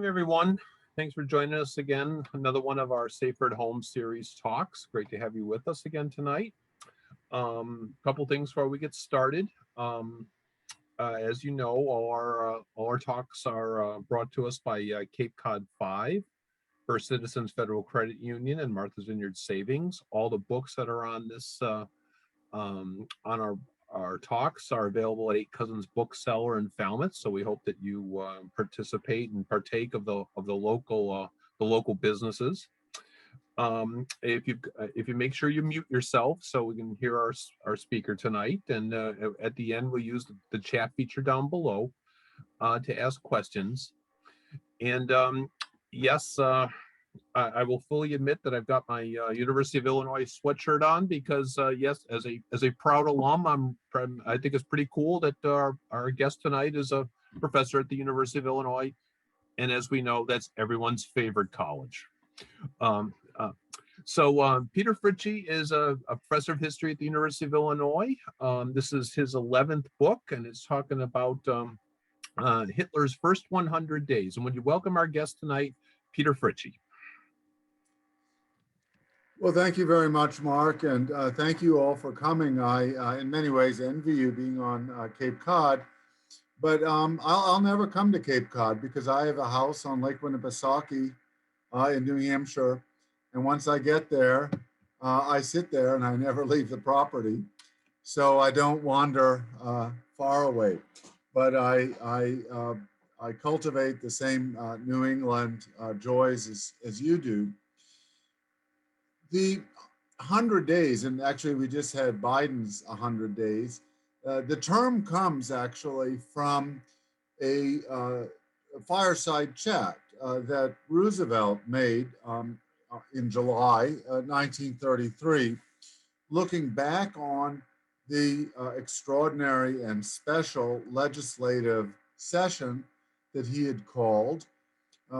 evening, everyone. Thanks for joining us again. Another one of our Safer at Home series talks. Great to have you with us again tonight. Couple things before we get started. As you know, all our talks are brought to us by Cape Cod 5, First Citizens Federal Credit Union, and Martha's Vineyard Savings. All the books that are on this on our talks are available at Eight Cousins Bookseller in Falmouth. So we hope that you participate and partake of the local businesses. If you make sure you mute yourself so we can hear our speaker tonight, and at the end we'll use the chat feature down below to ask questions. And yes, I will fully admit that I've got my University of Illinois sweatshirt on because yes, as a proud alum, I think it's pretty cool that our guest tonight is a professor at the University of Illinois, and as we know, that's everyone's favorite college. So Peter Fritzsche is a professor of history at the University of Illinois. This is his 11th book, and it's talking about Hitler's first 100 days. And would you welcome our guest tonight, Peter Fritzsche? Well, thank you very much, Mark, and thank you all for coming. I in many ways, envy you being on Cape Cod, but I'll never come to Cape Cod because I have a house on Lake Winnipesaukee in New Hampshire, and once I get there, I sit there and I never leave the property, so I don't wander far away. But I cultivate the same New England joys as you do. The 100 days, and actually we just had Biden's 100 days, the term comes actually from a fireside chat that Roosevelt made in July 1933, looking back on the extraordinary and special legislative session that he had called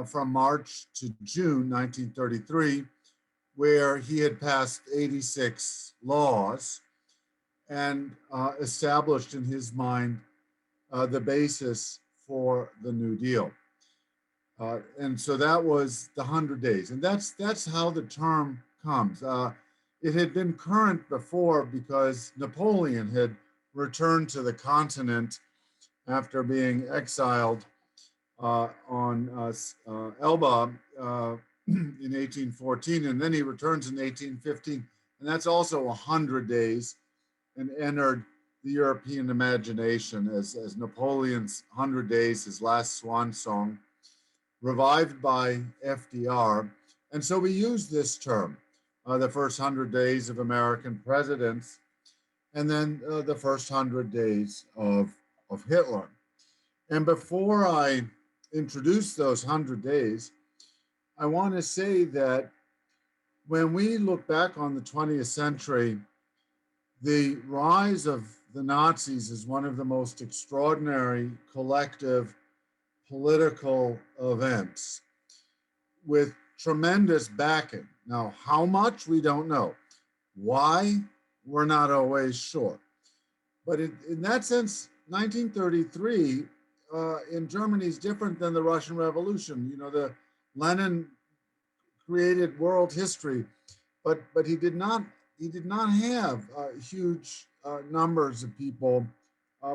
from March to June 1933, where he had passed 86 laws and established in his mind the basis for the New Deal. And so that was the 100 days. And that's how the term comes. It had been current before because Napoleon had returned to the continent after being exiled on Elba in 1814, and then he returns in 1815, and that's also 100 days, and entered the European imagination as Napoleon's 100 Days, his last swan song, revived by FDR. And so we use this term, the first 100 days of American presidents, and then the first 100 days of Hitler. And before I introduce those 100 days, I want to say that when we look back on the 20th century, the rise of the Nazis is one of the most extraordinary collective political events with tremendous backing. Now, how much, we don't know. Why, we're not always sure. But in that sense, 1933 in Germany is different than the Russian Revolution. You know, Lenin created world history, but he did not have huge numbers of people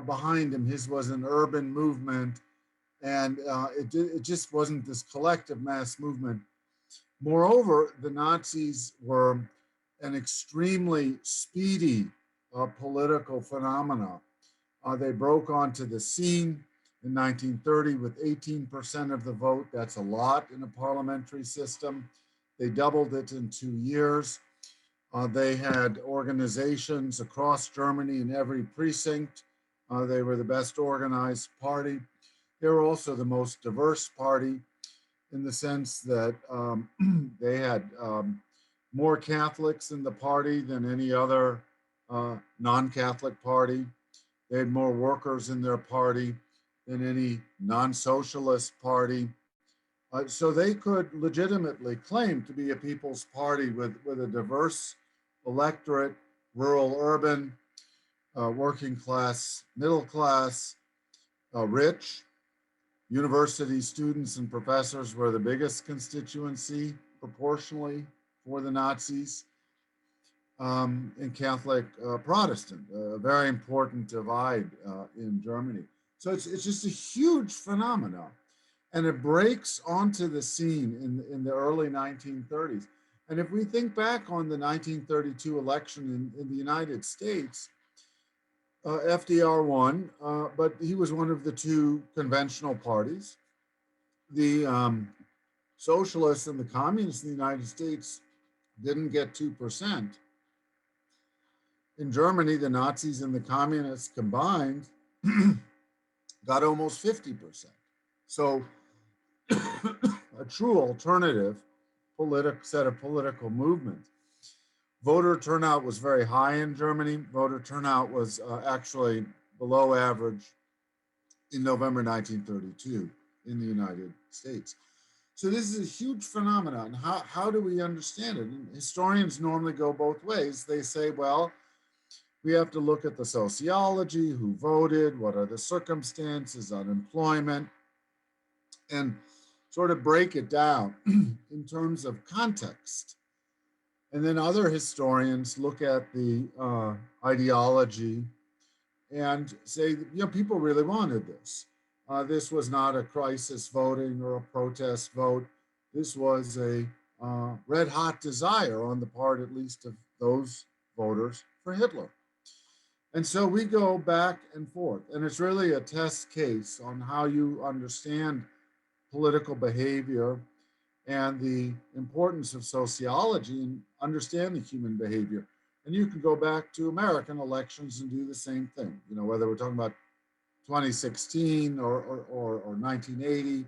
behind him. His was an urban movement, and it just wasn't this collective mass movement. Moreover, the Nazis were an extremely speedy political phenomena. They broke onto the scene in 1930 with 18% of the vote. That's a lot in a parliamentary system. They doubled it in 2 years. They had organizations across Germany in every precinct. They were the best organized party. They were also the most diverse party in the sense that they had more Catholics in the party than any other non-Catholic party. They had more workers in their party than any non-socialist party. So they could legitimately claim to be a people's party with a diverse electorate, rural, urban, working class, middle class, rich. University students and professors were the biggest constituency proportionally for the Nazis, and Catholic Protestant, a very important divide in Germany. So it's just a huge phenomenon. And it breaks onto the scene in the early 1930s. And if we think back on the 1932 election in the United States, FDR won, but he was one of the two conventional parties. The socialists and the communists in the United States didn't get 2%. In Germany, the Nazis and the communists combined got almost 50%. So a true alternative set of political movements. Voter turnout was very high in Germany. Voter turnout was actually below average in November 1932 in the United States. So this is a huge phenomenon. How do we understand it? And historians normally go both ways. They say, well, we have to look at the sociology, who voted, what are the circumstances, unemployment, and sort of break it down in terms of context. And then other historians look at the ideology and say, people really wanted this. This was not a crisis voting or a protest vote. This was a red hot desire on the part, at least, of those voters for Hitler. And so we go back and forth. And it's really a test case on how you understand political behavior and the importance of sociology in understanding human behavior. And you can go back to American elections and do the same thing, whether we're talking about 2016 or 1980.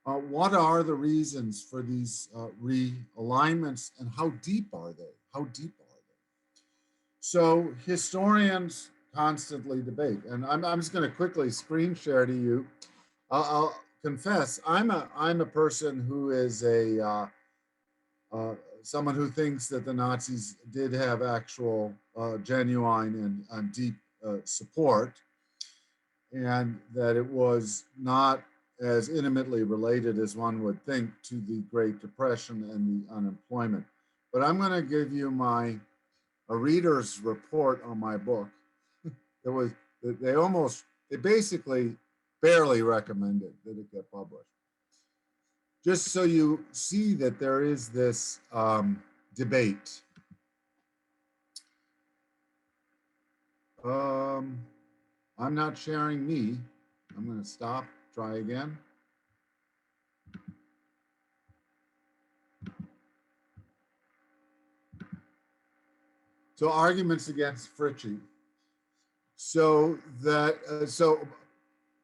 What are the reasons for these realignments, and how deep are they? How deep are they? So historians constantly debate. And I'm just going to quickly screen share to you. I'll confess, I'm a person who is someone who thinks that the Nazis did have actual genuine and deep support, and that it was not as intimately related as one would think to the Great Depression and the unemployment. But I'm going to give you a reader's report on my book. They basically barely recommended that it get published. Just so you see that there is this debate. I'm not sharing me. I'm going to stop, try again. So arguments against Fritzsche. So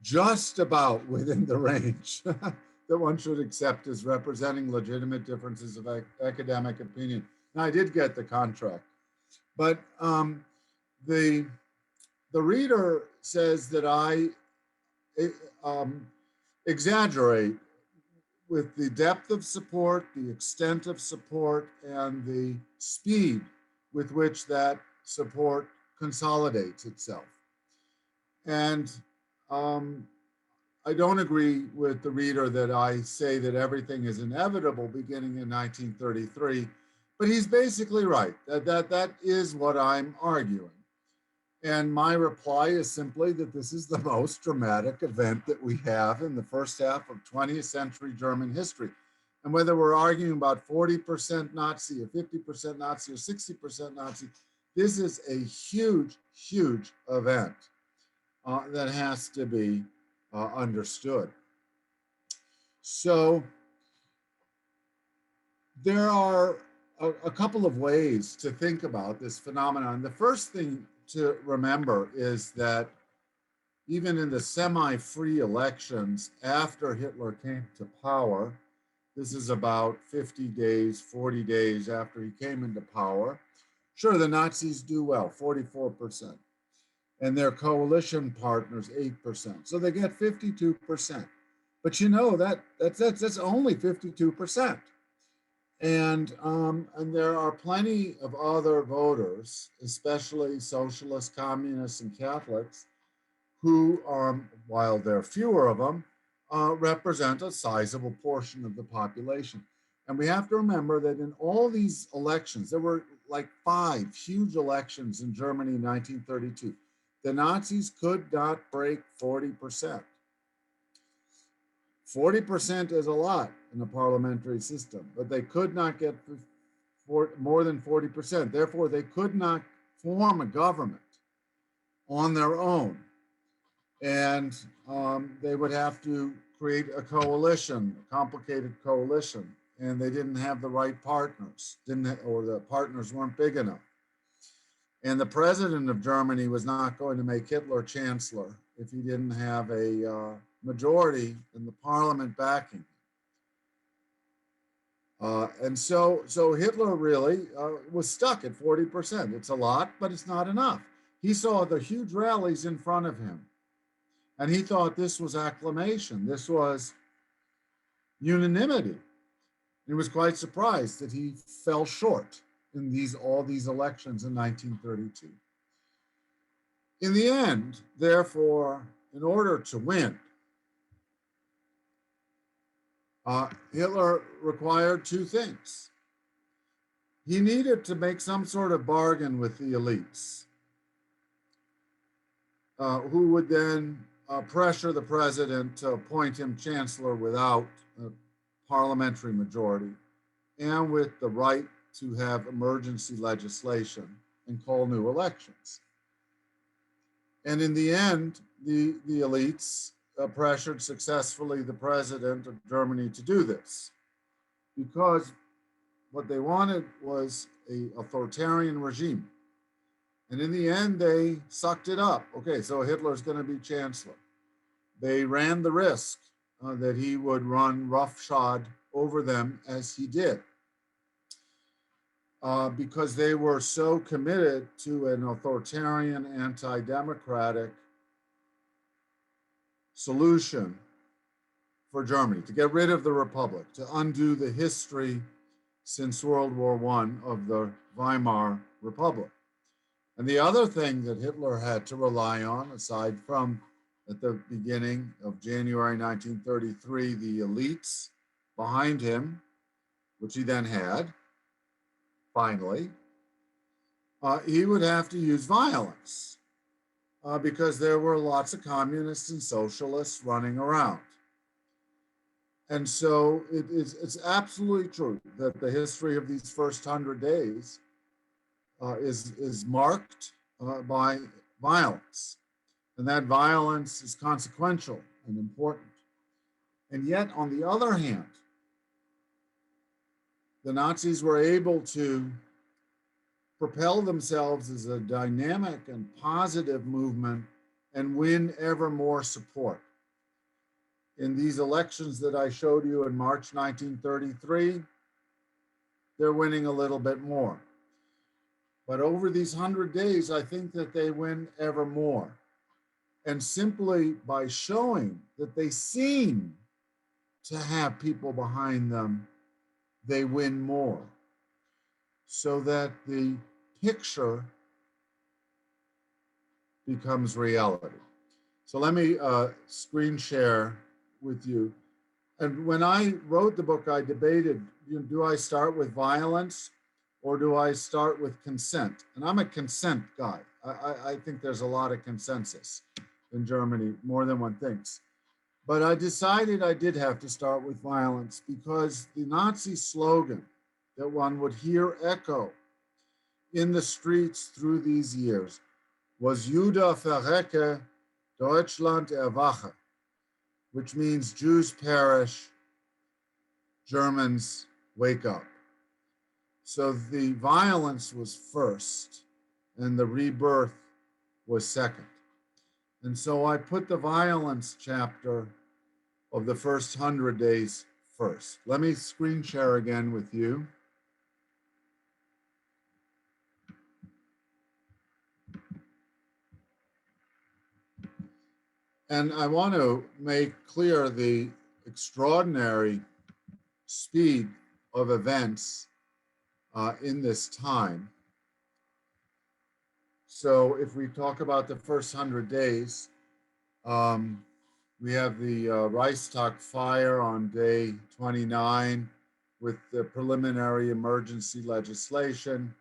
just about within the range that one should accept as representing legitimate differences of academic opinion. And I did get the contract, but the reader says that I exaggerate with the depth of support, the extent of support, and the speed with which that support consolidates itself. And I don't agree with the reader that I say that everything is inevitable beginning in 1933, but he's basically right. That is what I'm arguing. And my reply is simply that this is the most dramatic event that we have in the first half of 20th century German history. And whether we're arguing about 40% Nazi or 50% Nazi or 60% Nazi, this is a huge, huge event that has to be understood. So there are a couple of ways to think about this phenomenon. The first thing to remember is that even in the semi-free elections after Hitler came to power, this is about 50 days, 40 days after he came into power. Sure, the Nazis do well, 44%. And their coalition partners, 8%. So they get 52%. But that's only 52%. And there are plenty of other voters, especially socialists, communists, and Catholics, who, while there are fewer of them, represent a sizable portion of the population. And we have to remember that in all these elections, there were like 5 huge elections in Germany in 1932. The Nazis could not break 40%. 40% is a lot in a parliamentary system, but they could not get more than 40%. Therefore, they could not form a government on their own. And they would have to create a coalition, a complicated coalition, and they didn't have the right partners, or the partners weren't big enough. And the president of Germany was not going to make Hitler chancellor if he didn't have a majority in the parliament backing him. And so Hitler really was stuck at 40%. It's a lot, but it's not enough. He saw the huge rallies in front of him, and he thought this was acclamation. This was unanimity. He was quite surprised that he fell short in all these elections in 1932. In the end, therefore, in order to win, Hitler required 2 things. He needed to make some sort of bargain with the elites, who would then pressure the president to appoint him chancellor without a parliamentary majority, and with the right to have emergency legislation and call new elections. And in the end, the elites pressured successfully the president of Germany to do this, because what they wanted was an authoritarian regime. And in the end, they sucked it up. Okay, so Hitler's going to be chancellor. They ran the risk that he would run roughshod over them, as he did, because they were so committed to an authoritarian, anti-democratic solution for Germany, to get rid of the Republic, to undo the history since World War I of the Weimar Republic. And the other thing that Hitler had to rely on, aside from at the beginning of January 1933, the elites behind him, which he then had, finally, he would have to use violence because there were lots of communists and socialists running around. And so it's absolutely true that the history of these first 100 days is marked by violence. And that violence is consequential and important. And yet, on the other hand, the Nazis were able to propel themselves as a dynamic and positive movement and win ever more support. In these elections that I showed you in March 1933, they're winning a little bit more. But over these 100 days, I think that they win ever more. And simply by showing that they seem to have people behind them, they win more. So that the picture becomes reality. So let me screen share with you. And when I wrote the book, I debated, do I start with violence or do I start with consent? And I'm a consent guy. I think there's a lot of consensus in Germany, more than one thinks. But I decided I did have to start with violence because the Nazi slogan that one would hear echo in the streets through these years was Juda verrecke, Deutschland erwache, which means Jews perish, Germans wake up. So the violence was first and the rebirth was second. And so I put the violence chapter of the first 100 days first. Let me screen share again with you. And I want to make clear the extraordinary speed of events in this time. So if we talk about the first 100 days, We have the Reichstag fire on day 29 with the preliminary emergency legislation.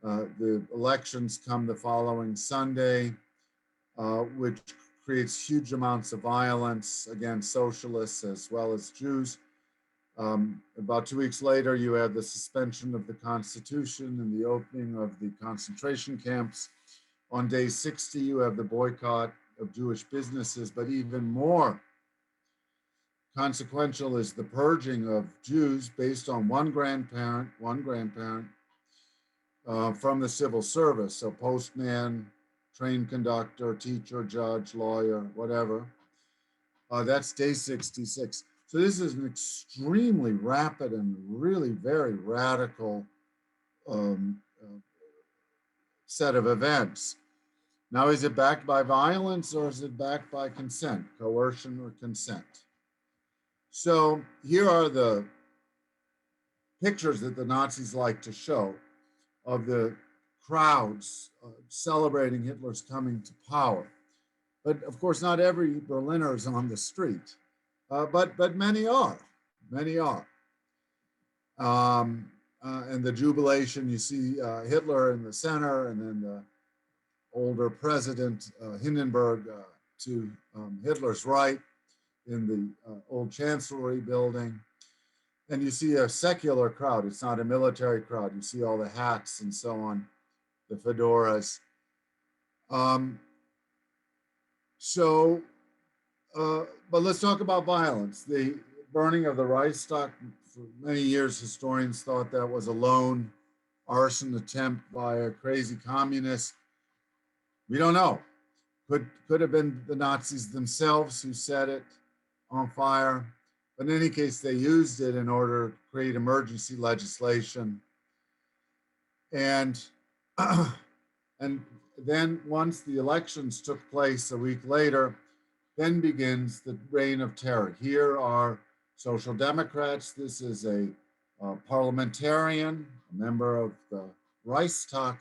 The elections come the following Sunday, which creates huge amounts of violence against socialists as well as Jews. About 2 weeks later, you have the suspension of the Constitution and the opening of the concentration camps. On day 60, you have the boycott of Jewish businesses, but even more consequential is the purging of Jews based on one grandparent from the civil service. So postman, train conductor, teacher, judge, lawyer, whatever. That's day 66. So this is an extremely rapid and really very radical set of events. Now, is it backed by violence or is it backed by consent, coercion or consent? So here are the pictures that the Nazis like to show of the crowds celebrating Hitler's coming to power. But of course, not every Berliner is on the street, but many are, many are. And the jubilation, you see Hitler in the center, and then the older president Hindenburg to Hitler's right in the old chancellery building. And you see a secular crowd. It's not a military crowd. You see all the hats and so on, the fedoras. But let's talk about violence. The burning of the Reichstag, for many years, historians thought that was a lone arson attempt by a crazy communist. We don't know. Could have been the Nazis themselves who set it on fire. But in any case, they used it in order to create emergency legislation. And then once the elections took place a week later, then begins the reign of terror. Here are Social Democrats. This is a parliamentarian, a member of the Reichstag,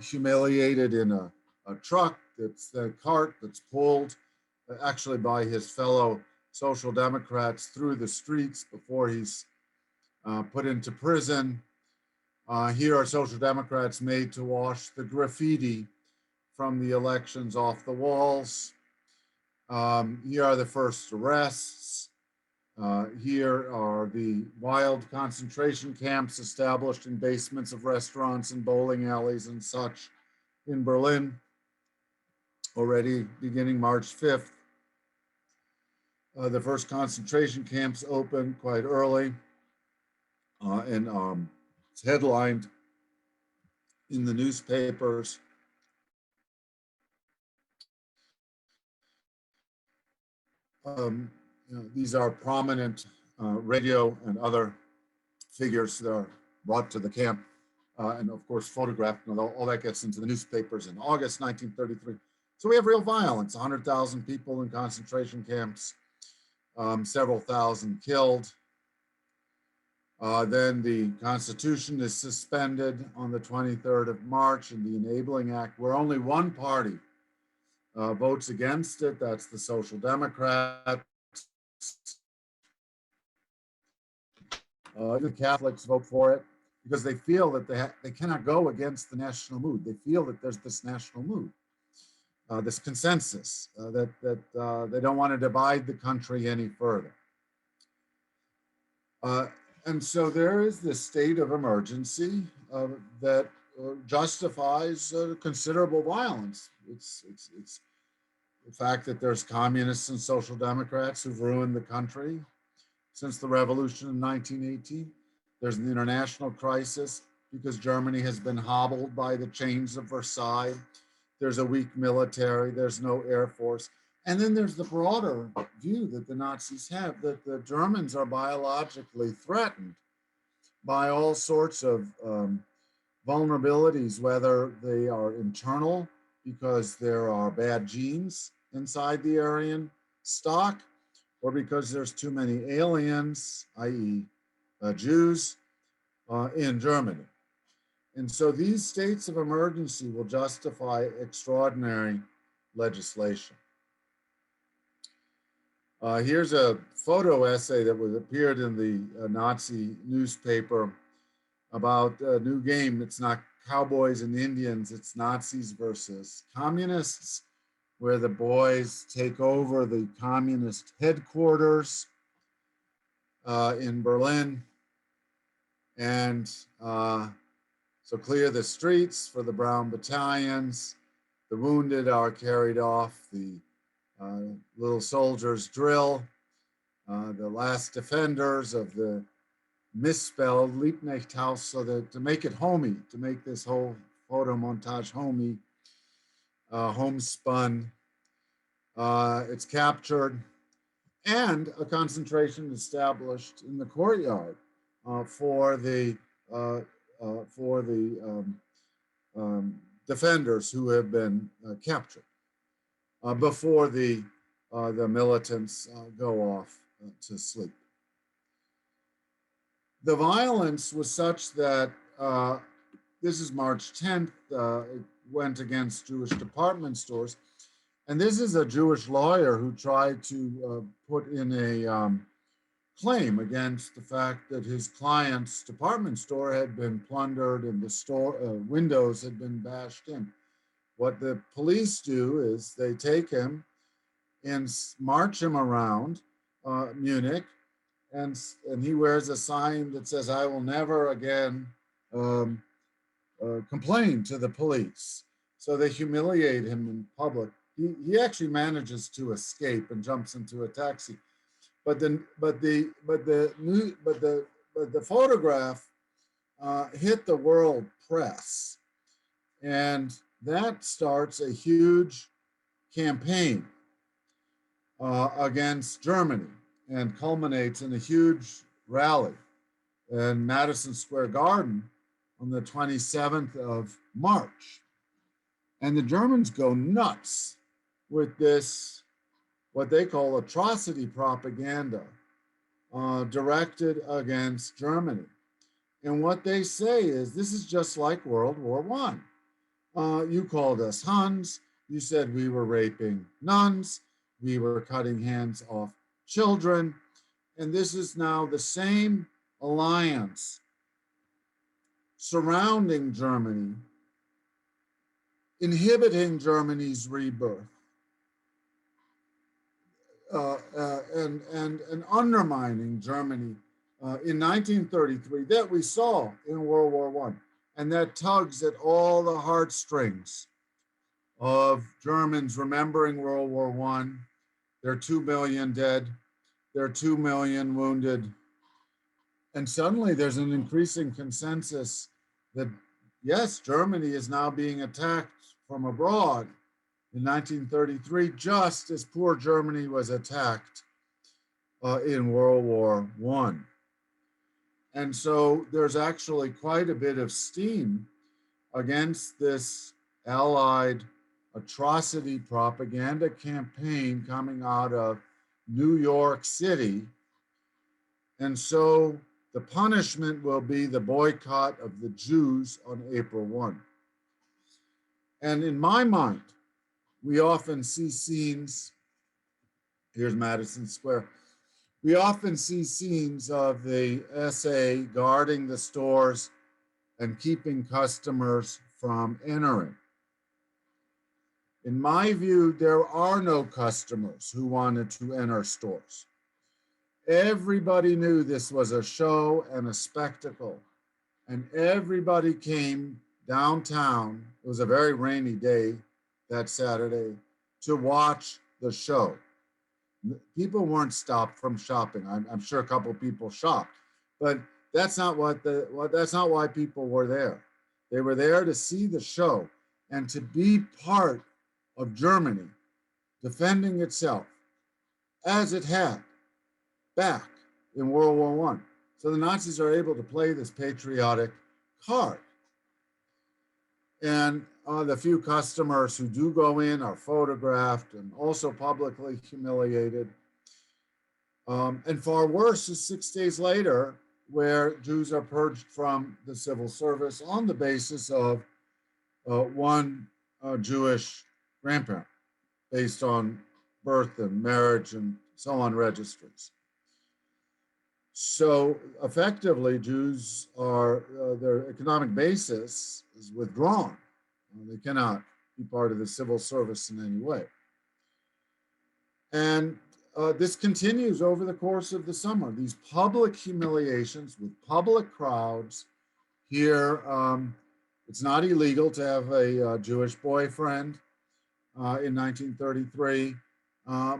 humiliated in a truck, that's the cart that's pulled actually by his fellow Social Democrats through the streets before he's put into prison. Here are Social Democrats made to wash the graffiti from the elections off the walls. Here are the first arrests. Here are the wild concentration camps established in basements of restaurants and bowling alleys and such in Berlin, already beginning March 5th. The first concentration camps opened quite early, and it's headlined in the newspapers. These are prominent radio and other figures that are brought to the camp, and of course photographed, and all that gets into the newspapers in August 1933. So we have real violence, 100,000 people in concentration camps, several thousand killed. Then the Constitution is suspended on the 23rd of March, and the Enabling Act, where only one party votes against it, that's the Social Democrats. The Catholics vote for it because they feel that they cannot go against the national mood. They feel that there's this national mood, this consensus that they don't want to divide the country any further. And so there is this state of emergency that justifies considerable violence. It's the fact that there's communists and Social Democrats who've ruined the country since the revolution in 1918. There's an international crisis because Germany has been hobbled by the chains of Versailles. There's a weak military, there's no air force. And then there's the broader view that the Nazis have, that the Germans are biologically threatened by all sorts of vulnerabilities, whether they are internal because there are bad genes inside the Aryan stock, or because there's too many aliens, i.e. Jews, in Germany. And so these states of emergency will justify extraordinary legislation. Here's a photo essay that appeared in the Nazi newspaper about a new game. It's not cowboys and Indians, it's Nazis versus communists, where the boys take over the communist headquarters in Berlin. And so clear the streets for the brown battalions. The wounded are carried off. The little soldiers drill. The last defenders of the misspelled Liebknechthaus, so that to make it homey, to make this whole photo montage homey, homespun. It's captured, and a concentration established in the courtyard for the defenders who have been captured before the militants go off to sleep. The violence was such that this is March 10th. It went against Jewish department stores. And this is a Jewish lawyer who tried to put in a claim against the fact that his client's department store had been plundered and the store windows had been bashed in. What the police do is they take him and march him around Munich, and he wears a sign that says, "I will never again complain to the police." So they humiliate him in public. He actually manages to escape and jumps into a taxi, but the photograph hit the world press, and that starts a huge campaign against Germany and culminates in a huge rally in Madison Square Garden on the 27th of March. And the Germans go nuts with this, what they call atrocity propaganda directed against Germany. And what they say is, this is just like World War I. You called us Huns. You said we were raping nuns. We were cutting hands off children. And this is now the same alliance surrounding Germany, inhibiting Germany's rebirth, and undermining Germany in 1933 that we saw in World War I, and that tugs at all the heartstrings of Germans remembering World War I. There are 2 million dead, there are 2 million wounded, and suddenly there's an increasing consensus that yes, Germany is now being attacked from abroad in 1933, just as poor Germany was attacked in World War I. And so there's actually quite a bit of steam against this Allied atrocity propaganda campaign coming out of New York City. And so the punishment will be the boycott of the Jews on April 1. And in my mind, we often see scenes, here's Madison Square, we often see scenes of the SA guarding the stores and keeping customers from entering. In my view, there are no customers who wanted to enter stores. Everybody knew this was a show and a spectacle, and everybody came downtown. It was a very rainy day that Saturday to watch the show. People weren't stopped from shopping. I'm sure a couple of people shopped, but that's not why people were there. They were there to see the show and to be part of Germany defending itself as it had back in World War I. So the Nazis are able to play this patriotic card. And the few customers who do go in are photographed and also publicly humiliated. And far worse is 6 days later, where Jews are purged from the civil service on the basis of one Jewish grandparent, based on birth and marriage and so on registries. So effectively, Jews are, their economic basis is withdrawn. They cannot be part of the civil service in any way. And this continues over the course of the summer. These public humiliations with public crowds. Here, it's not illegal to have a Jewish boyfriend in 1933,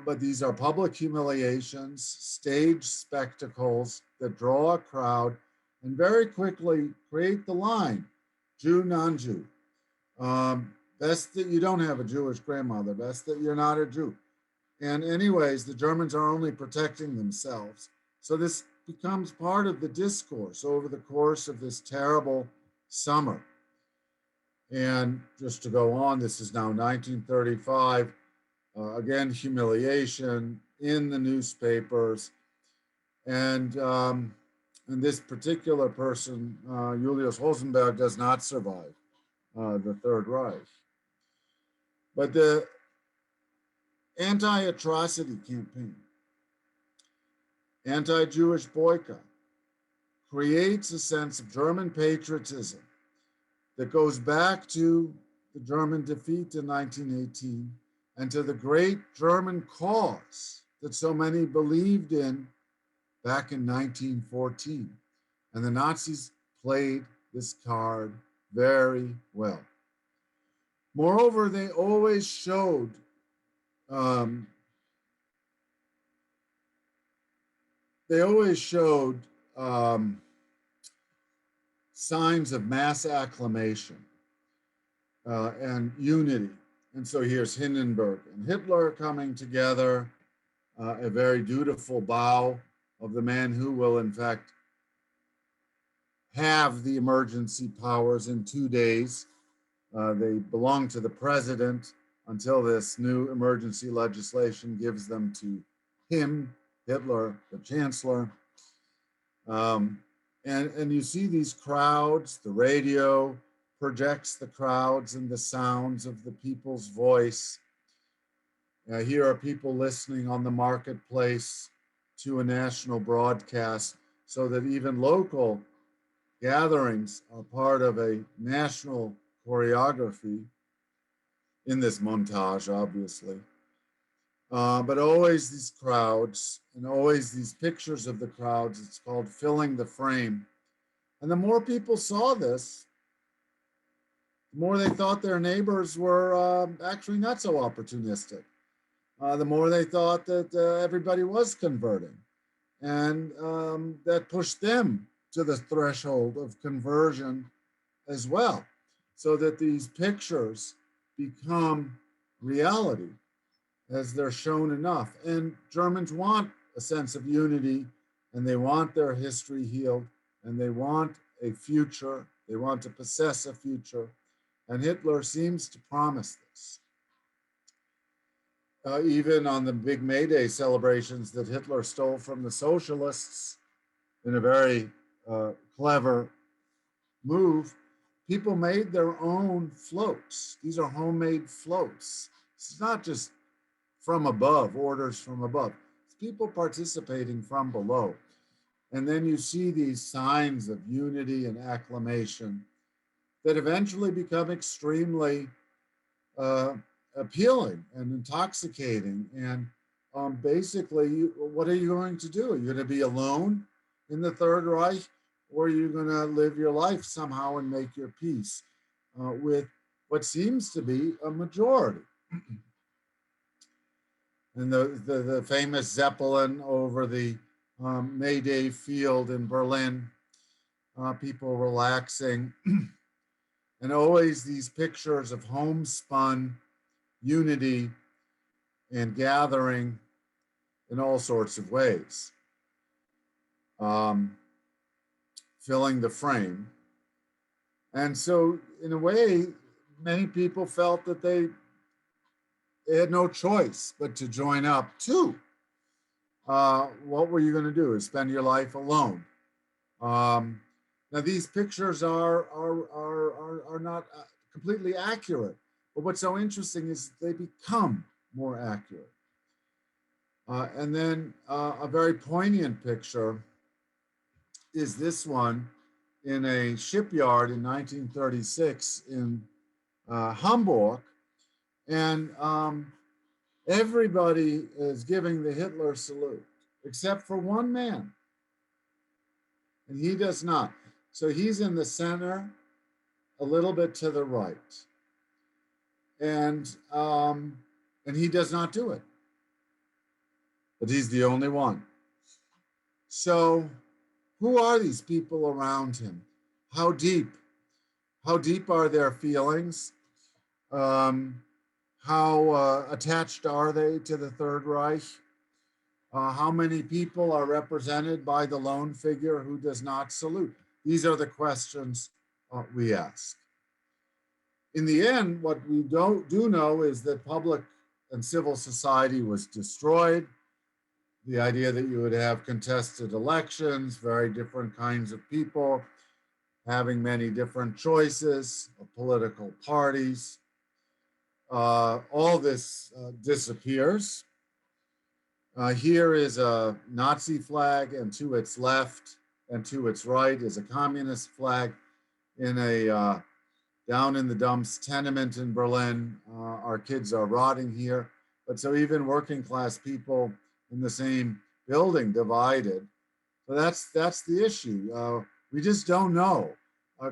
but these are public humiliations, stage spectacles that draw a crowd and very quickly create the line, Jew, non-Jew. Best that you don't have a Jewish grandmother, best that you're not a Jew. And anyways, the Germans are only protecting themselves. So this becomes part of the discourse over the course of this terrible summer. And just to go on, this is now 1935. Again, humiliation in the newspapers. And this particular person, Julius Rosenberg, does not survive the Third Reich. But the anti-atrocity campaign, anti-Jewish boycott, creates a sense of German patriotism that goes back to the German defeat in 1918 and to the great German cause that so many believed in back in 1914. And the Nazis played this card very well. Moreover, they always showed signs of mass acclamation and unity. And so here's Hindenburg and Hitler coming together, a very dutiful bow of the man who will, in fact, have the emergency powers in 2 days. They belong to the president until this new emergency legislation gives them to him, Hitler, the chancellor. And you see these crowds, the radio projects the crowds and the sounds of the people's voice. Here are people listening on the marketplace to a national broadcast, so that even local gatherings are part of a national choreography in this montage, obviously. But always these crowds and always these pictures of the crowds. It's called filling the frame. And the more people saw this, the more they thought their neighbors were actually not so opportunistic. The more they thought that everybody was converting. And that pushed them to the threshold of conversion as well, so that these pictures become reality as they're shown enough. And Germans want a sense of unity, and they want their history healed, and they want a future. They want to possess a future. And Hitler seems to promise this. Even on the big May Day celebrations that Hitler stole from the socialists in a very clever move, people made their own floats. These are homemade floats. It's not just from above, orders from above. It's people participating from below. And then you see these signs of unity and acclamation that eventually become extremely appealing and intoxicating. And basically, what are you going to do? Are you going to be alone in the Third Reich, or are you going to live your life somehow and make your peace with what seems to be a majority? And the famous Zeppelin over the May Day field in Berlin, people relaxing, and always these pictures of homespun unity and gathering in all sorts of ways, filling the frame. And so, in a way, many people felt that they had no choice but to join up too. What were you going to do? Is spend your life alone? Now, these pictures are not completely accurate, but what's so interesting is they become more accurate. And then a very poignant picture is this one in a shipyard in 1936 in Hamburg. And everybody is giving the Hitler salute, except for one man, and he does not. So he's in the center, a little bit to the right, and he does not do it. But he's the only one. So, who are these people around him? How deep? How deep are their feelings? How attached are they to the Third Reich? How many people are represented by the lone figure who does not salute? These are the questions we ask. In the end, what we do know is that public and civil society was destroyed. The idea that you would have contested elections, very different kinds of people, having many different choices of political parties, all this disappears. Here is a Nazi flag, and to its left and to its right is a communist flag in a down in the dumps tenement in Berlin. Our kids are rotting here. But so even working class people in the same building divided. So that's the issue. We just don't know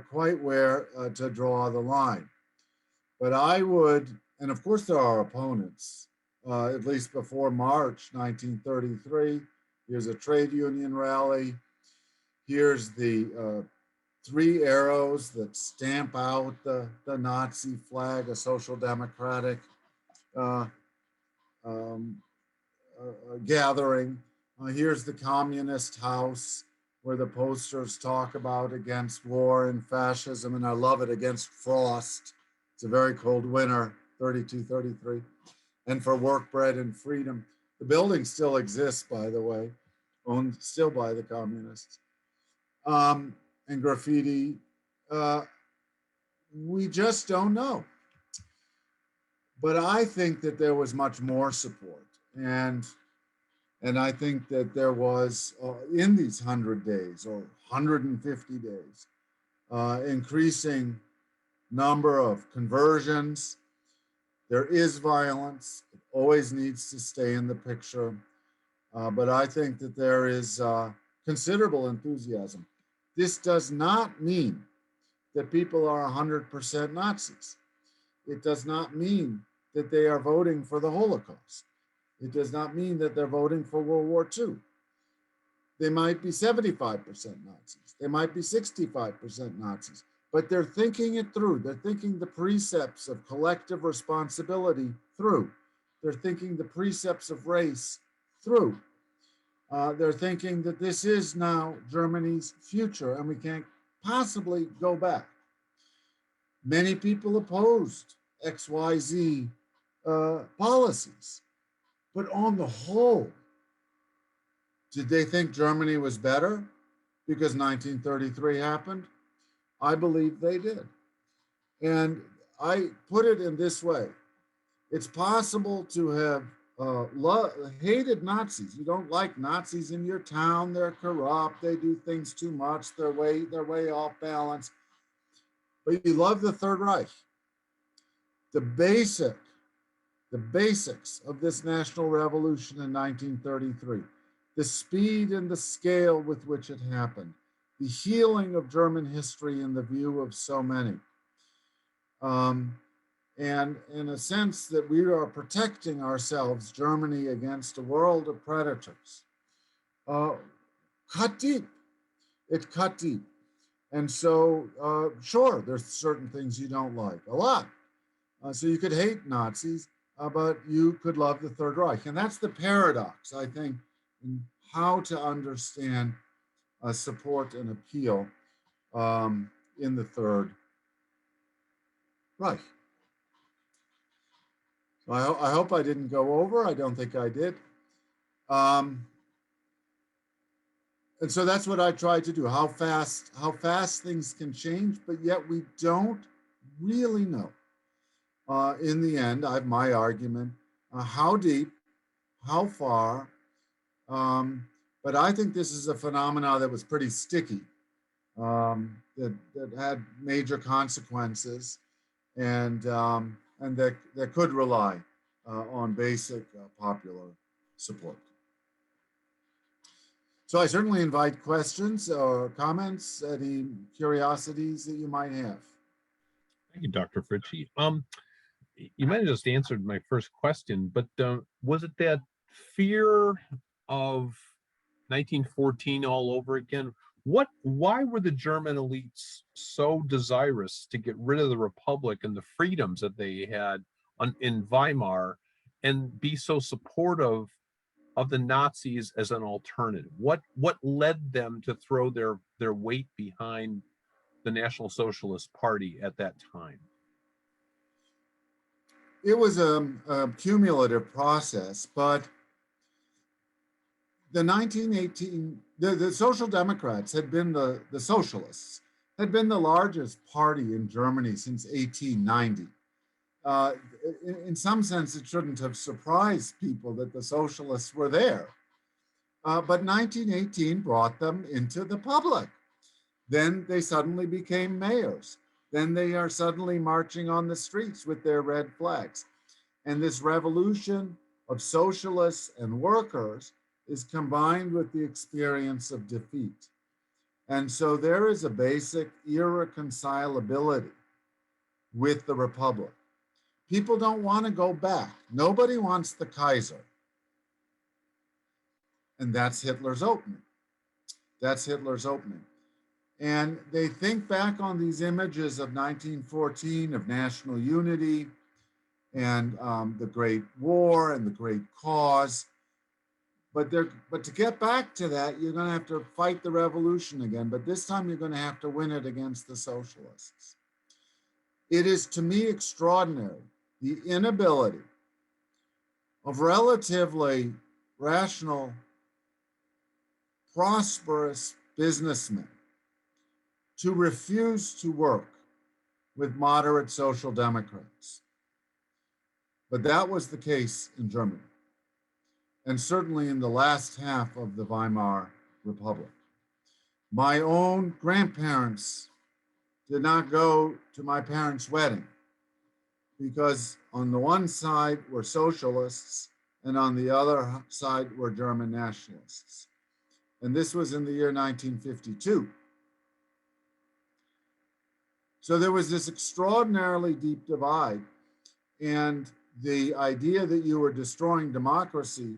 quite where to draw the line. But I would, and of course there are opponents, at least before March 1933. Here's a trade union rally. Here's the 3 arrows that stamp out the Nazi flag, a social democratic gathering. Here's the communist house where the posters talk about against war and fascism, and I love it, against frost. It's a very cold winter, 32, 33. And for work, bread, and freedom. The building still exists, by the way, owned still by the communists. And graffiti, we just don't know. But I think that there was much more support. And I think that there was, in these 100 days or 150 days, increasing number of conversions. There is violence. It always needs to stay in the picture. But I think that there is considerable enthusiasm. This does not mean that people are 100% Nazis. It does not mean that they are voting for the Holocaust. It does not mean that they're voting for World War II. They might be 75% Nazis. They might be 65% Nazis. But they're thinking it through. They're thinking the precepts of collective responsibility through. They're thinking the precepts of race through. They're thinking that this is now Germany's future and we can't possibly go back. Many people opposed XYZ policies. But on the whole, did they think Germany was better because 1933 happened? I believe they did. And I put it in this way. It's possible to have hated Nazis. You don't like Nazis in your town. They're corrupt. They do things too much. They're way off balance. But you love the Third Reich. The basics of this national revolution in 1933, the speed and the scale with which it happened, the healing of German history in the view of so many, and in a sense that we are protecting ourselves, Germany, against a world of predators, cut deep. It cut deep. And so, sure, there's certain things you don't like, a lot. So you could hate Nazis, but you could love the Third Reich. And that's the paradox, I think, in how to understand support and appeal in the Third Reich. So I hope I didn't go over. I don't think I did. And so that's what I tried to do, how fast things can change, but yet we don't really know. In the end, I have my argument, how deep, how far, but I think this is a phenomenon that was pretty sticky, that had major consequences, and that could rely on basic popular support. So I certainly invite questions or comments, any curiosities that you might have. Thank you, Dr. Fritzsche. You might have just answered my first question, but was it that fear of 1914 all over again? Why were the German elites so desirous to get rid of the Republic and the freedoms that they had in Weimar and be so supportive of the Nazis as an alternative? What led them to throw their weight behind the National Socialist Party at that time? It was a cumulative process, but the 1918, the Social Democrats had been the socialists, had been the largest party in Germany since 1890. In some sense, it shouldn't have surprised people that the socialists were there. But 1918 brought them into the public. Then they suddenly became mayors. Then they are suddenly marching on the streets with their red flags. And this revolution of socialists and workers is combined with the experience of defeat. And so there is a basic irreconcilability with the Republic. People don't want to go back. Nobody wants the Kaiser. And that's Hitler's opening. That's Hitler's opening. And they think back on these images of 1914, of national unity, and the Great War and the Great Cause. But to get back to that, you're going to have to fight the revolution again. But this time you're going to have to win it against the socialists. It is, to me, extraordinary, the inability of relatively rational, prosperous businessmen to refuse to work with moderate social democrats. But that was the case in Germany, and certainly in the last half of the Weimar Republic. My own grandparents did not go to my parents' wedding because on the one side were socialists and on the other side were German nationalists. And this was in the year 1952. So there was this extraordinarily deep divide, and the idea that you were destroying democracy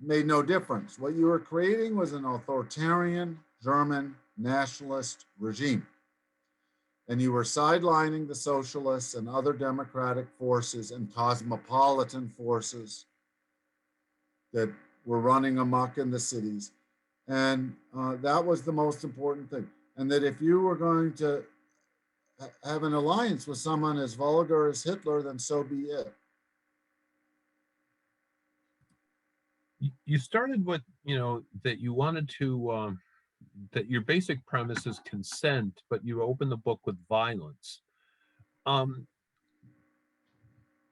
made no difference. What you were creating was an authoritarian German nationalist regime. And you were sidelining the socialists and other democratic forces and cosmopolitan forces that were running amok in the cities. And that was the most important thing. And that if you were going to have an alliance with someone as vulgar as Hitler, then so be it. You started with, that you wanted to, that your basic premise is consent, but you open the book with violence.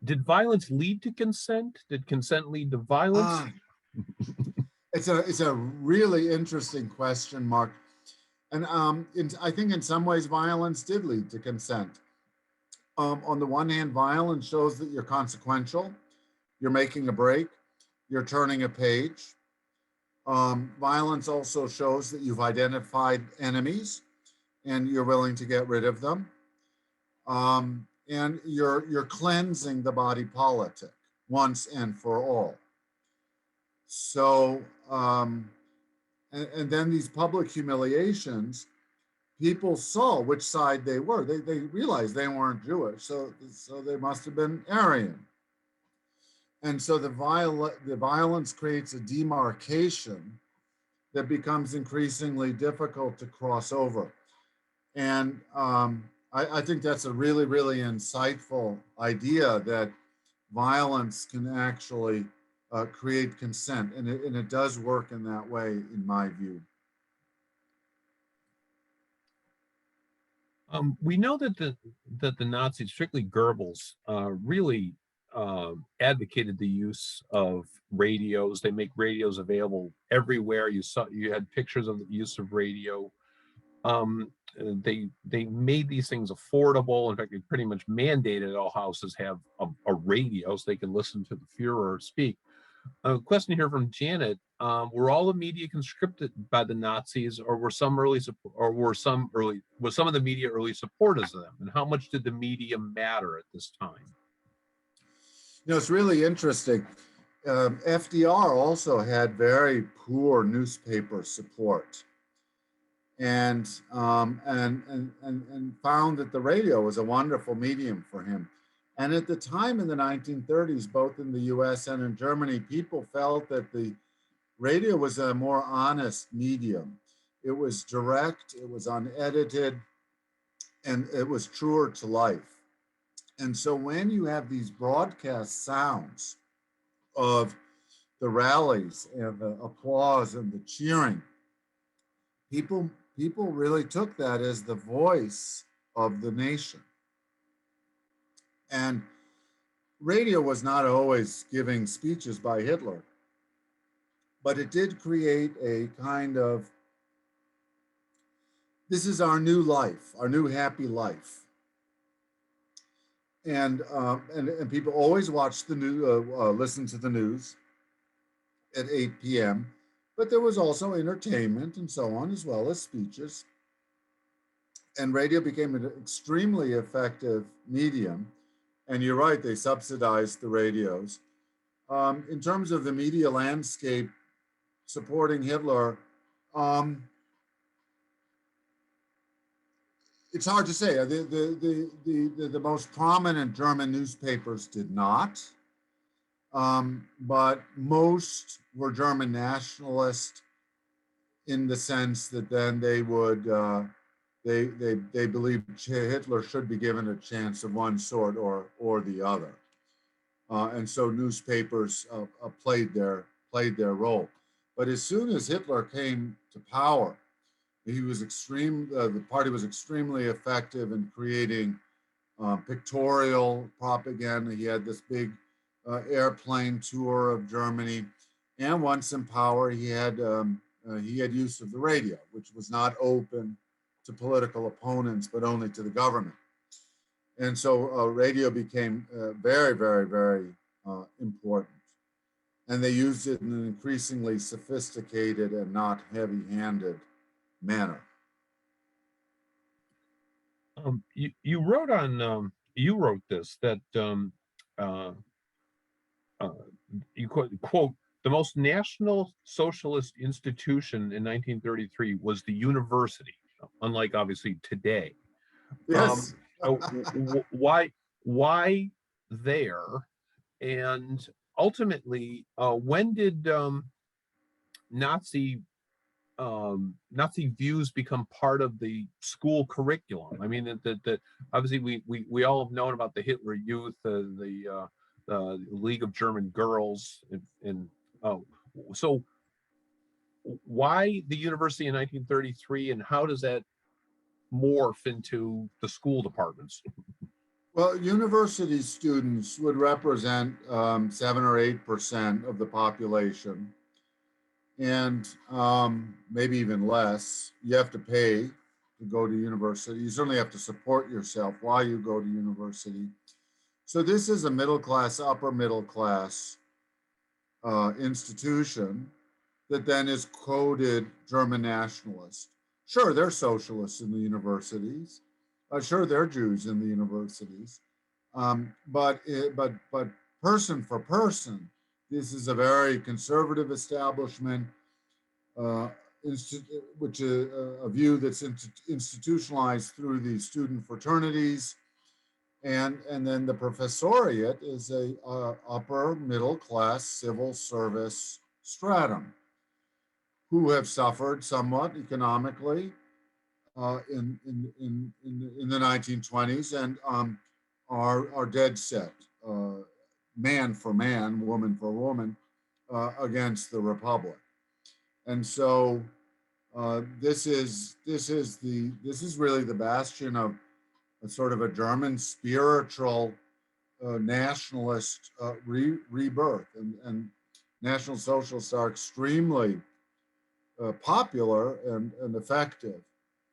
Did violence lead to consent? Did consent lead to violence? It's a really interesting question, Mark. And I think in some ways violence did lead to consent. On the one hand, violence shows that you're consequential, you're making a break, you're turning a page. Violence also shows that you've identified enemies and you're willing to get rid of them. And you're cleansing the body politic once and for all. So, and then these public humiliations, people saw which side they were. They realized they weren't Jewish, so they must have been Aryan. And so the violence creates a demarcation that becomes increasingly difficult to cross over. And I think that's a really, really insightful idea that violence can actually create consent. And it does work in that way, in my view. We know that the Nazis, strictly Goebbels, really advocated the use of radios. They make radios available everywhere. You had pictures of the use of radio. They made these things affordable. In fact, they pretty much mandated all houses have a radio so they can listen to the Fuhrer speak. A question here from Janet: were all the media conscripted by the Nazis, or were some of the media early supporters of them? And how much did the media matter at this time? It's really interesting. FDR also had very poor newspaper support, and found that the radio was a wonderful medium for him. And at the time in the 1930s, both in the US and in Germany, people felt that the radio was a more honest medium. It was direct, it was unedited, and it was truer to life. And so when you have these broadcast sounds of the rallies and the applause and the cheering, people really took that as the voice of the nation. And radio was not always giving speeches by Hitler, but it did create a kind of, this is our new life, our new happy life. And people always watch the news, listen to the news at 8 p.m., but there was also entertainment and so on, as well as speeches. And radio became an extremely effective medium. And you're right, they subsidized the radios. In terms of the media landscape supporting Hitler, it's hard to say. The most prominent German newspapers did not, but most were German nationalist in the sense that then they would they believed Hitler should be given a chance of one sort or the other, and so newspapers played their role. But as soon as Hitler came to power, he was the party was extremely effective in creating pictorial propaganda. He had this big airplane tour of Germany, and once in power, he had use of the radio, which was not open to political opponents, but only to the government. And so radio became very, very, very important. And they used it in an increasingly sophisticated and not heavy-handed manner. You wrote this, that you quote, the most National Socialist institution in 1933 was the university, unlike obviously today. Yes. Why there? And ultimately, when did Nazi views become part of the school curriculum? I mean, that obviously we all have known about the Hitler Youth, the League of German Girls, and so why the university in 1933, and how does that morph into the school departments? Well, university students would represent 7 or 8% of the population, and maybe even less. You have to pay to go to university. You certainly have to support yourself while you go to university. So this is a middle class, upper middle class institution that then is coded German nationalist. Sure, they're socialists in the universities. Sure, they're Jews in the universities. But person for person, this is a very conservative establishment, which is a view that's institutionalized through the student fraternities. And then the professoriate is a upper middle class civil service stratum who have suffered somewhat economically in the 1920s and are dead set, man for man, woman for woman, against the Republic. And so this is really the bastion of a sort of a German spiritual nationalist rebirth, and National Socialists are extremely popular and effective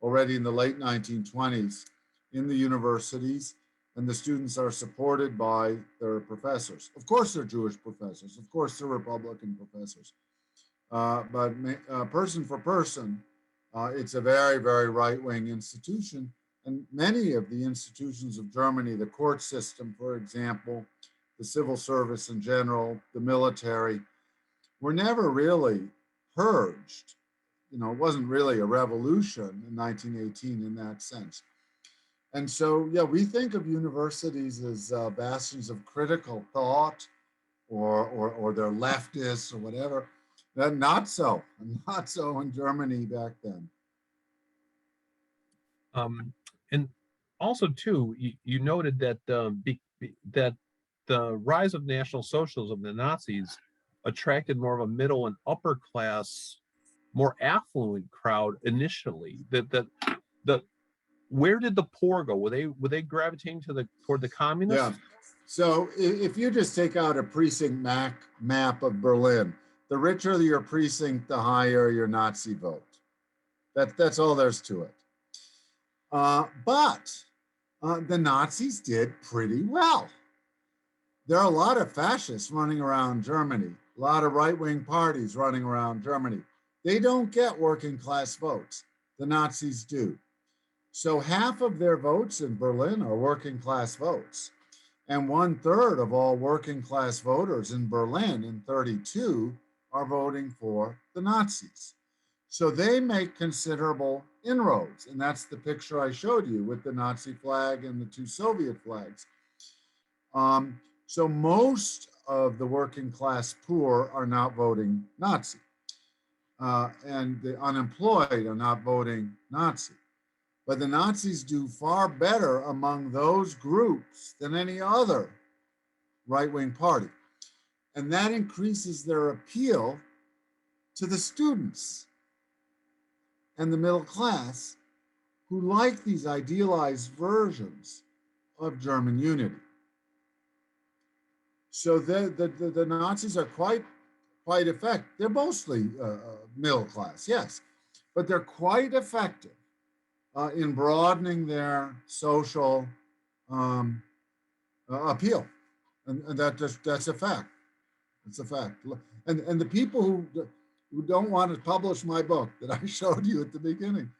already in the late 1920s in the universities, and the students are supported by their professors. Of course, they're Jewish professors. Of course, they're Republican professors. But person for person, it's a very, very right-wing institution. And many of the institutions of Germany, the court system, for example, the civil service in general, the military, were never really purged. You know, it wasn't really a revolution in 1918 in that sense. And so, yeah, we think of universities as bastions of critical thought, or they're leftists or whatever. Not so in Germany back then. And also, too, you noted that that the rise of National Socialism, the Nazis, attracted more of a middle and upper class, more affluent crowd initially. The where did the poor go? Were they gravitating toward the communists? Yeah. So if you just take out a precinct map of Berlin, the richer your precinct, the higher your Nazi vote. That's all there's to it. But the Nazis did pretty well. There are a lot of fascists running around Germany, a lot of right-wing parties running around Germany. They don't get working class votes. The Nazis do. So half of their votes in Berlin are working class votes. And 1/3 of all working class voters in Berlin in 1932 are voting for the Nazis. So they make considerable inroads. And that's the picture I showed you with the Nazi flag and the two Soviet flags. So most of the working class poor are not voting Nazi. And the unemployed are not voting Nazi. But the Nazis do far better among those groups than any other right-wing party. And that increases their appeal to the students and the middle class who like these idealized versions of German unity. So the Nazis are quite effective. They're mostly middle class, yes, but they're quite effective in broadening their social appeal, and that's a fact. It's a fact. And the people who don't want to publish my book that I showed you at the beginning,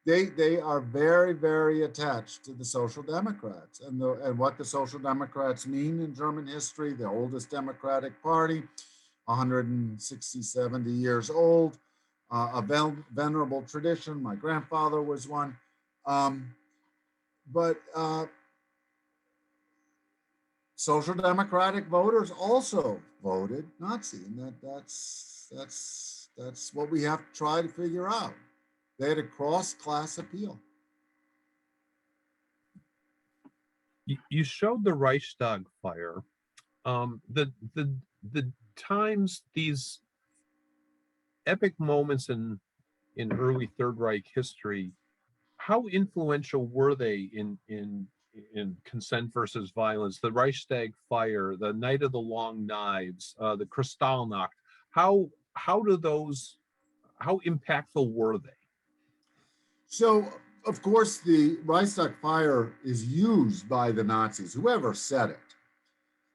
they are very, very attached to the Social Democrats and what the Social Democrats mean in German history. The oldest Democratic Party, 160, 70 years old, a venerable tradition. My grandfather was one. But Social Democratic voters also voted Nazi, and that's what we have to try to figure out. They had a cross-class appeal. You showed the Reichstag fire. The times, these epic moments in early Third Reich history, how influential were they in consent versus violence? The Reichstag fire, the Night of the Long Knives, the Kristallnacht. How impactful were they? So, of course, the Reichstag fire is used by the Nazis. Whoever said it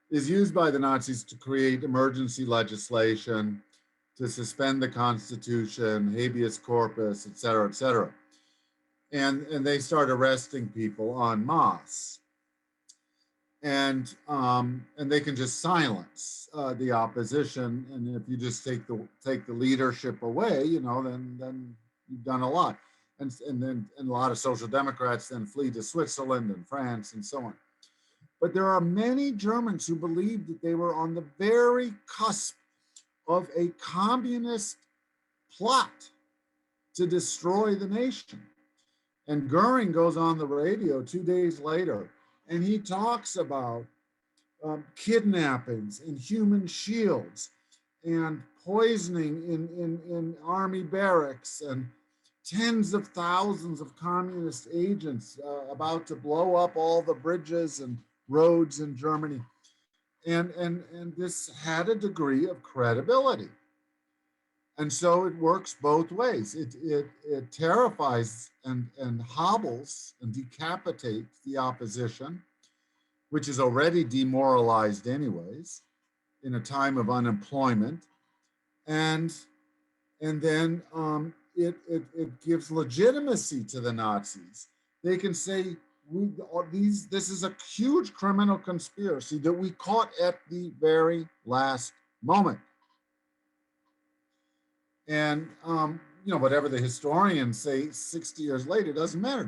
is used by the Nazis to create emergency legislation, to suspend the Constitution, habeas corpus, et cetera, et cetera. And they start arresting people en masse. And they can just silence the opposition. And if you just take the leadership away, then you've done a lot. And then a lot of social democrats then flee to Switzerland and France and so on. But there are many Germans who believed that they were on the very cusp of a communist plot to destroy the nation. And Goering goes on the radio 2 days later, and he talks about kidnappings and human shields and poisoning in army barracks and tens of thousands of communist agents about to blow up all the bridges and roads in Germany. And this had a degree of credibility. And so it works both ways. It terrifies and hobbles and decapitates the opposition, which is already demoralized anyways, in a time of unemployment. And then it gives legitimacy to the Nazis. They can say, this is a huge criminal conspiracy that we caught at the very last moment. And whatever the historians say 60 years later, it doesn't matter.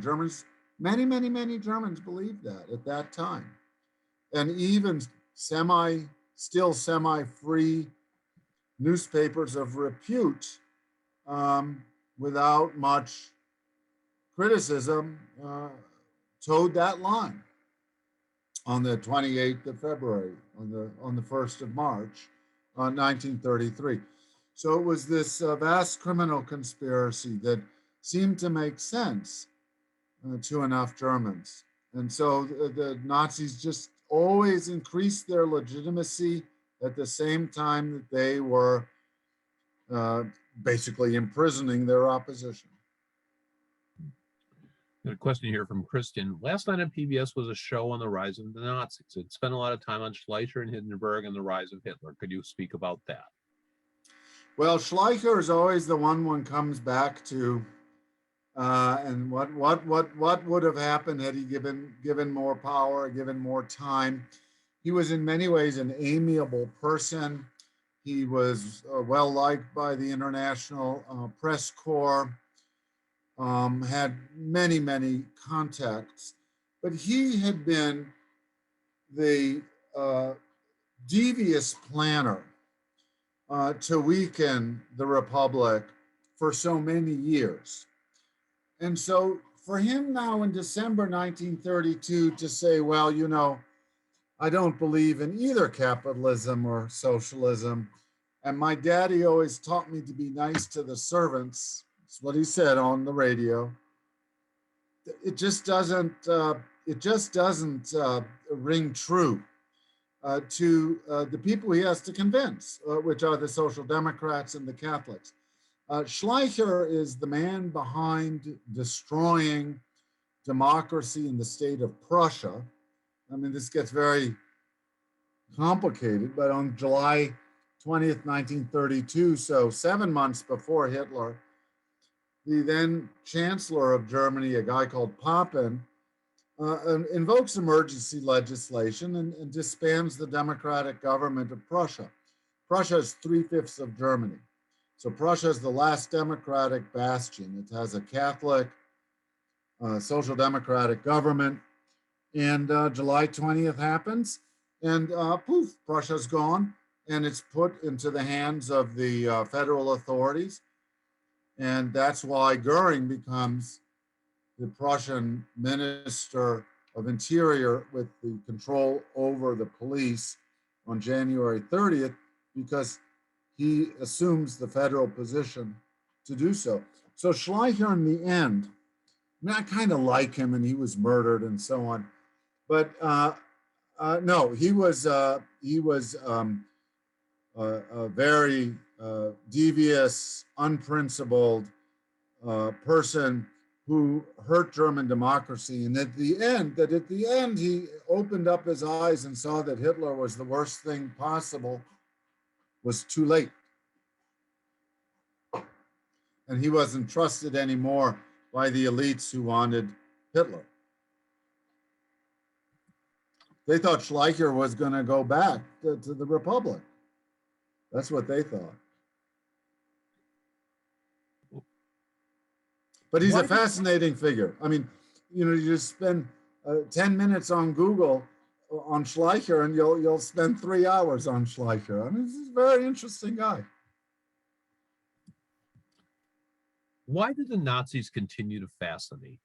Many Germans believed that at that time. And even still semi-free newspapers of repute, without much criticism, towed that line on the 28th of February, on the 1st of March, 1933. So it was this vast criminal conspiracy that seemed to make sense to enough Germans. And so the Nazis just always increased their legitimacy at the same time that they were basically imprisoning their opposition. Got a question here from Christian. Last night on PBS was a show on the rise of the Nazis. It spent a lot of time on Schleicher and Hittenberg and the rise of Hitler. Could you speak about that? Well, Schleicher is always the one comes back to, and what would have happened had he given more power, given more time. He was in many ways an amiable person. He was well liked by the international press corps, had many contacts, but he had been the devious planner to weaken the Republic for so many years. And so for him now in December 1932 to say, well, I don't believe in either capitalism or socialism, and my daddy always taught me to be nice to the servants. That's what he said on the radio. It just doesn't ring true to the people he has to convince, which are the Social Democrats and the Catholics. Schleicher is the man behind destroying democracy in the state of Prussia. I mean, this gets very complicated, but on July 20th, 1932, so 7 months before Hitler, the then Chancellor of Germany, a guy called Papen, invokes emergency legislation and disbands the democratic government of Prussia. Prussia is 3/5 of Germany. So Prussia is the last democratic bastion. It has a Catholic, social democratic government. And July 20th happens, and poof, Prussia's gone, and it's put into the hands of the federal authorities. And that's why Goering becomes the Prussian Minister of Interior with the control over the police on January 30th, because he assumes the federal position to do so. So Schleicher in the end, I kind of like him, and he was murdered and so on. But no, he was a very devious, unprincipled person who hurt German democracy. And at the end, he opened up his eyes and saw that Hitler was the worst thing possible, was too late. And he wasn't trusted anymore by the elites who wanted Hitler. They thought Schleicher was going to go back to the Republic. That's what they thought. But he's a fascinating figure. I mean, you just spend 10 minutes on Google on Schleicher, and you'll spend 3 hours on Schleicher. I mean, he's a very interesting guy. Why did the Nazis continue to fascinate?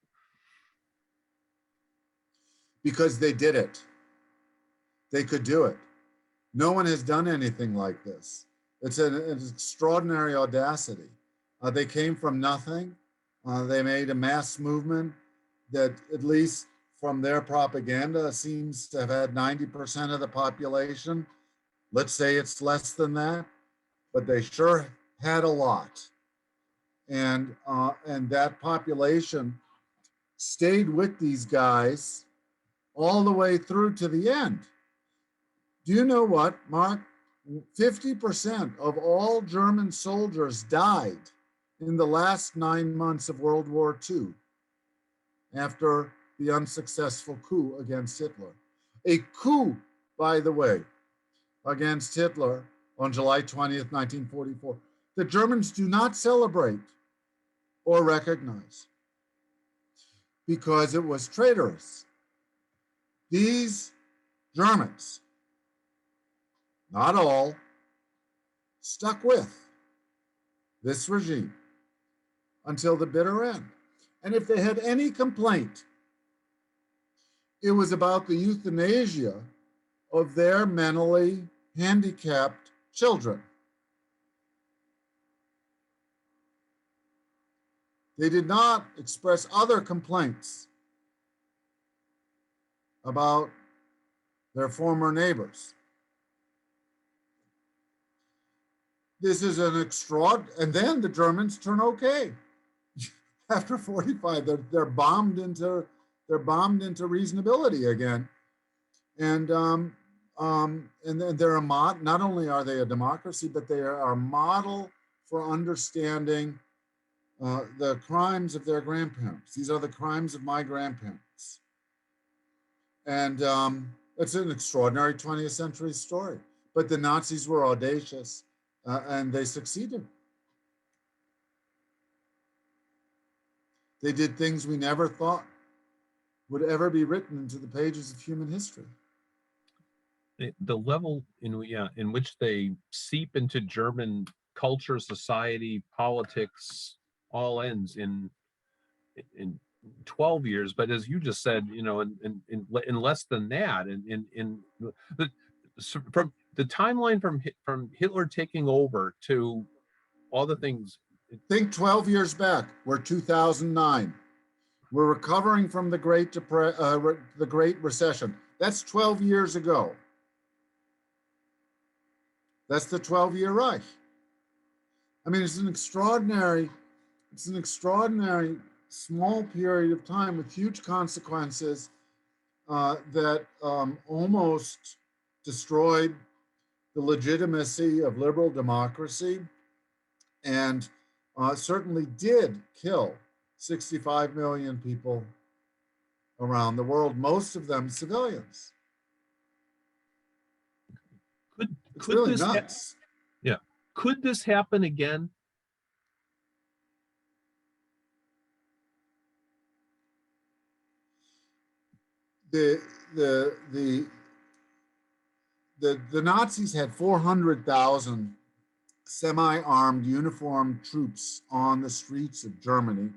Because they did it. They could do it. No one has done anything like this. It's an extraordinary audacity. They came from nothing. They made a mass movement that at least from their propaganda seems to have had 90% of the population. Let's say it's less than that, but they sure had a lot. And that population stayed with these guys all the way through to the end. Do you know what, Mark? 50% of all German soldiers died in the last 9 months of World War II after the unsuccessful coup against Hitler. A coup, by the way, against Hitler on July 20th, 1944. The Germans do not celebrate or recognize because it was traitorous. These Germans, not all, stuck with this regime until the bitter end. And if they had any complaint, it was about the euthanasia of their mentally handicapped children. They did not express other complaints about their former neighbors. This is an extraordinary, and then the Germans turn okay. After 45, they're bombed into reasonability again, and then they're a not only are they a democracy, but they are a model for understanding the crimes of their grandparents. These are the crimes of my grandparents, and it's an extraordinary 20th century story. But the Nazis were audacious, and they succeeded. They did things we never thought would ever be written into the pages of human history. The level in which they seep into German culture, society, politics, all ends in 12 years. But as you just said, in less than that, from the timeline from Hitler taking over to all the things. Think 12 years back. We're 2009. We're recovering from the Great Recession. That's 12 years ago. That's the 12-year Reich. I mean, it's an extraordinary small period of time with huge consequences that almost destroyed the legitimacy of liberal democracy, and certainly did kill 65 million people around the world, most of them civilians. It's really nuts. Yeah. Could this happen again? The Nazis had 400,000 semi-armed uniformed troops on the streets of Germany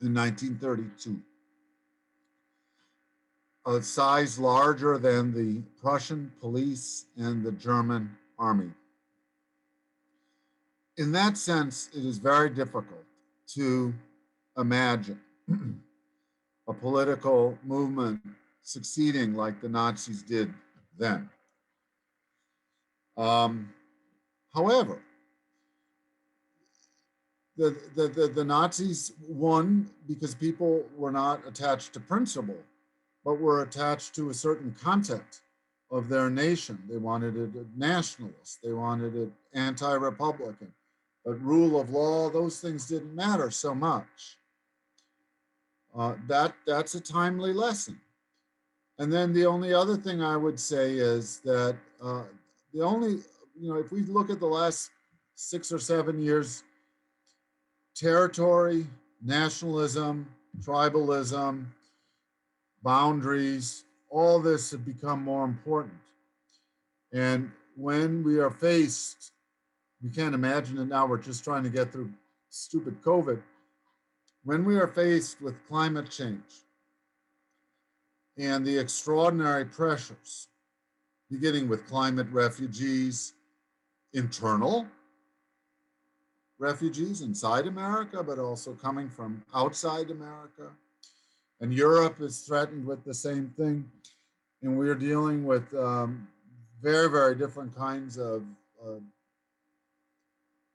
in 1932. A size larger than the Prussian police and the German army. In that sense, it is very difficult to imagine a political movement succeeding like the Nazis did then. However, the Nazis won because people were not attached to principle, but were attached to a certain content of their nation. They wanted it nationalist, they wanted it anti-republican, but rule of law, those things didn't matter so much. That's a timely lesson. And then the only other thing I would say is that if we look at the last 6 or 7 years, territory, nationalism, tribalism, boundaries, all this have become more important. And when we are faced, we can't imagine it now, we're just trying to get through stupid COVID. When we are faced with climate change and the extraordinary pressures, beginning with climate refugees, internal refugees inside America, but also coming from outside America, And Europe is threatened with the same thing. And we're dealing with very, very different kinds of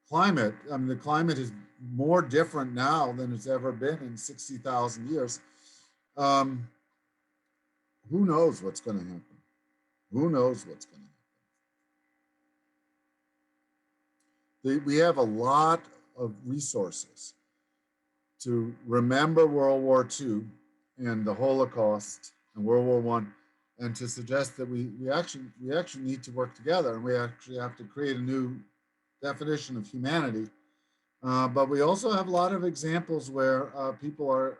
climate. I mean, the climate is more different now than it's ever been in 60,000 years. Who knows what's going to happen? Who knows what's going to happen? We have a lot of resources to remember World War II and the Holocaust and World War I, and to suggest that we actually need to work together, and we actually have to create a new definition of humanity. But we also have a lot of examples where people are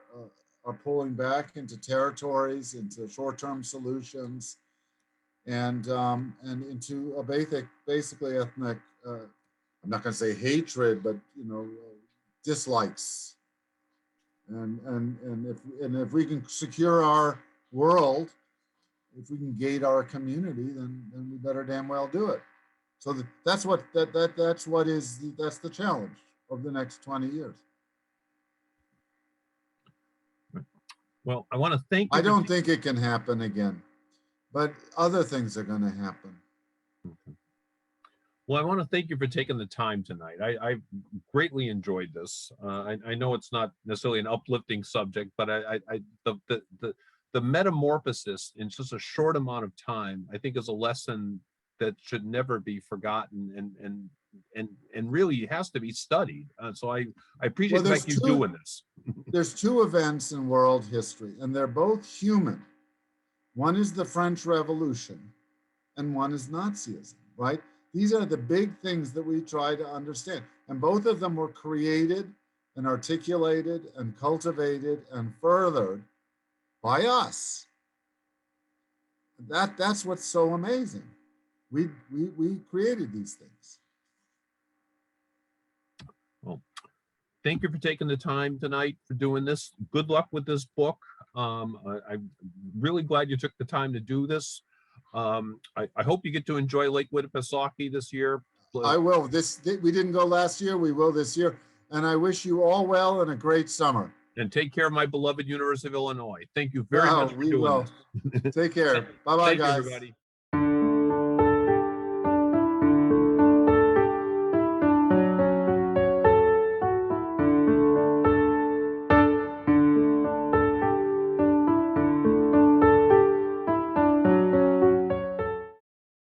pulling back into territories, into short-term solutions, and into a basically ethnic. I'm not going to say hatred, but dislikes. And if we can secure our world, if we can gate our community, then we better damn well do it. So that's the challenge of the next 20 years. Well, I want to thank you. I don't think it can happen again, but other things are going to happen. Okay. Well, I want to thank you for taking the time tonight. I greatly enjoyed this. I know it's not necessarily an uplifting subject, but the metamorphosis in just a short amount of time, I think, is a lesson that should never be forgotten, and really has to be studied. So I appreciate the fact you doing this. There's two events in world history, and they're both human. One is the French Revolution, and one is Nazism, right? These are the big things that we try to understand. And both of them were created and articulated and cultivated and furthered by us. That's what's so amazing. We created these things. Well, thank you for taking the time tonight for doing this. Good luck with this book. I'm really glad you took the time to do this. I hope you get to enjoy Lake Winnipesaukee this year. I will. We didn't go last year. We will this year. And I wish you all well and a great summer. And take care of my beloved University of Illinois. Thank you very much for doing this. Take care. Bye-bye, guys. Everybody.